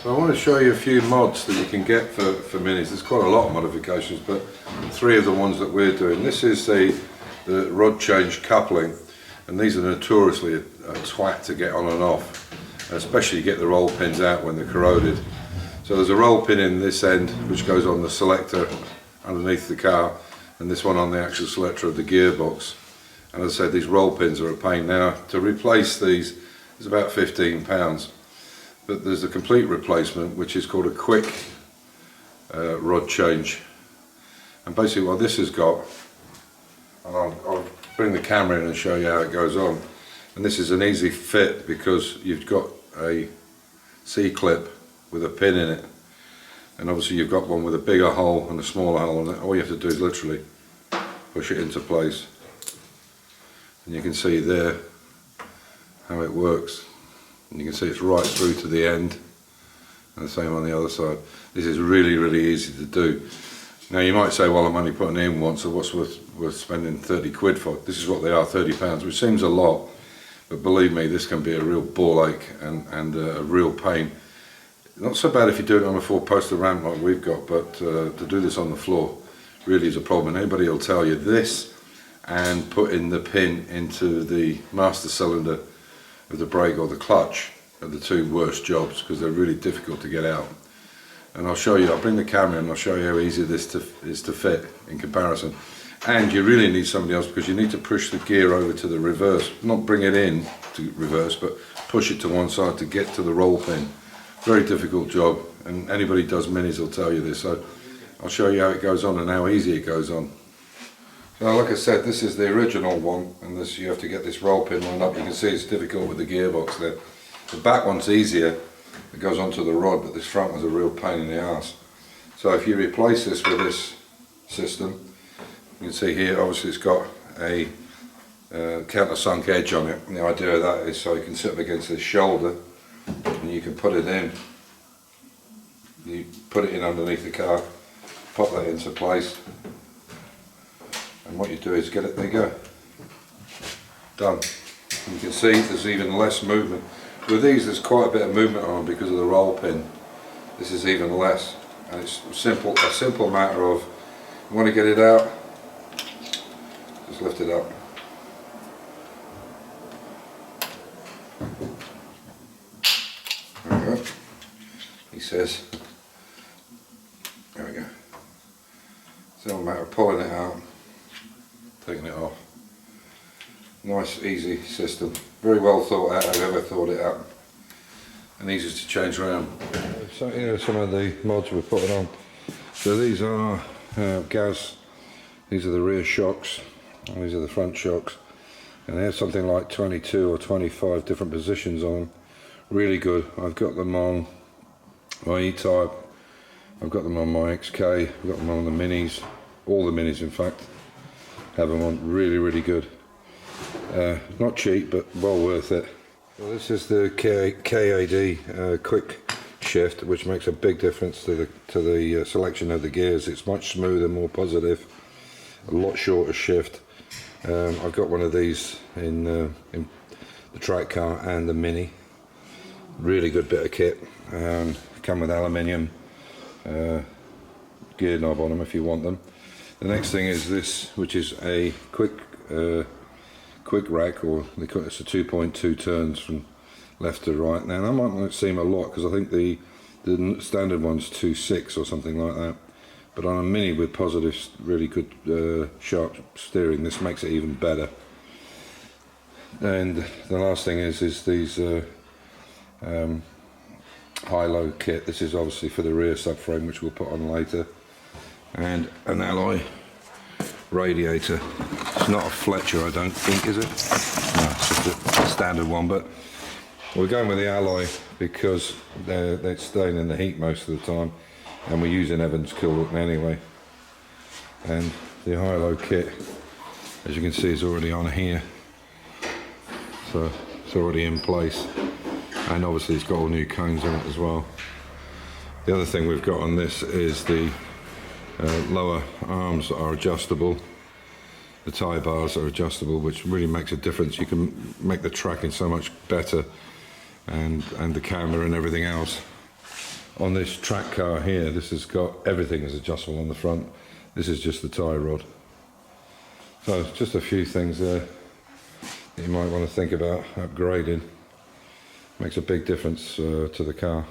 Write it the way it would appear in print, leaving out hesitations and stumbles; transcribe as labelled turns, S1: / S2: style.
S1: So I want to show you a few mods that you can get for Minis. There's quite a lot of modifications, but three of the ones that we're doing. This is the rod change coupling, and these are notoriously a twat to get on and off, especially get the roll pins out when they're corroded. So there's a roll pin in this end which goes on the selector underneath the car, and this one on the actual selector of the gearbox. And as I said, these roll pins are a pain. Now to replace these is about £15. But there's a complete replacement which is called a quick rod change, and basically what this has got, and I'll bring the camera in and show you how it goes on, and this is an easy fit because you've got a C-clip with a pin in it, and obviously you've got one with a bigger hole and a smaller hole, and all you have to do is literally push it into place, and you can see there how it works. And you can see it's right through to the end, and the same on the other side. This is really easy to do. Now you might say, well, I'm only putting it in once, so what's worth spending 30 quid for? This is what they are, £30, which seems a lot, but believe me, this can be a real ball ache and a real pain. Not so bad if you do it on a 4-poster ramp like we've got, but to do this on the floor really is a problem. Anybody will tell you this, and putting the pin into the master cylinder of the brake or the clutch are the two worst jobs, because they're really difficult to get out. And I'll show you, I'll bring the camera and I'll show you how easy this is to fit in comparison. And you really need somebody else, because you need to push the gear over to the reverse, not bring it in to reverse, but push it to one side to get to the roll pin. Very difficult job, and anybody who does Minis will tell you this. So I'll show you how it goes on and how easy it goes on. So like I said, this is the original one, and this, you have to get this roll pin lined up. You can see it's difficult with the gearbox there. The back one's easier, it goes onto the rod, but this front one's a real pain in the arse. So if you replace this with this system, you can see here obviously it's got a countersunk edge on it, and the idea of that is so you can sit up against this shoulder and you can put it in. You put it in underneath the car, pop that into place, and what you do is get it, there you go, done. And you can see there's even less movement. With these there's quite a bit of movement on them because of the roll pin. This is even less, and it's a simple matter of, you want to get it out, just lift it up. There we go. He says, there we go. It's all a matter of pulling it out, taking it off. Nice easy system, very well thought out, whoever thought it out, and easy to change around. So here are some of the mods we're putting on. So these are gas, these are the rear shocks, and these are the front shocks, and they have something like 22 or 25 different positions on them. Really good. I've got them on my E-Type, I've got them on my XK, I've got them on the Minis, all the Minis in fact, have them on. Really good. Not cheap, but well worth it. Well, this is the KAD quick shift, which makes a big difference to the selection of the gears. It's much smoother, more positive, a lot shorter shift. I've got one of these in the track car and the Mini. Really good bit of kit. Come with aluminium gear knob on them if you want them. The next thing is this, which is a quick rack, or it's a 2.2 turns from left to right. Now that might not seem a lot, because I think the standard one's 2.6 or something like that, but on a Mini with positive, really good sharp steering, this makes it even better. And the last thing is these high-low kit. This is obviously for the rear subframe, which we'll put on later, and an alloy radiator. It's not a Fletcher, I don't think, is it? No, it's just a standard one, but we're going with the alloy because they're staying in the heat most of the time, and we're using Evans coolant anyway. And the high-low kit, as you can see, is already on here, so it's already in place, and obviously it's got all new cones in it as well. The other thing we've got on this is the lower arms are adjustable. The tie bars are adjustable, which really makes a difference. You can make the tracking so much better, and the camera and everything else. on this track car here, this has got everything is adjustable on the front. This is just the tie rod. So just a few things there that you might want to think about upgrading. Makes a big difference to the car.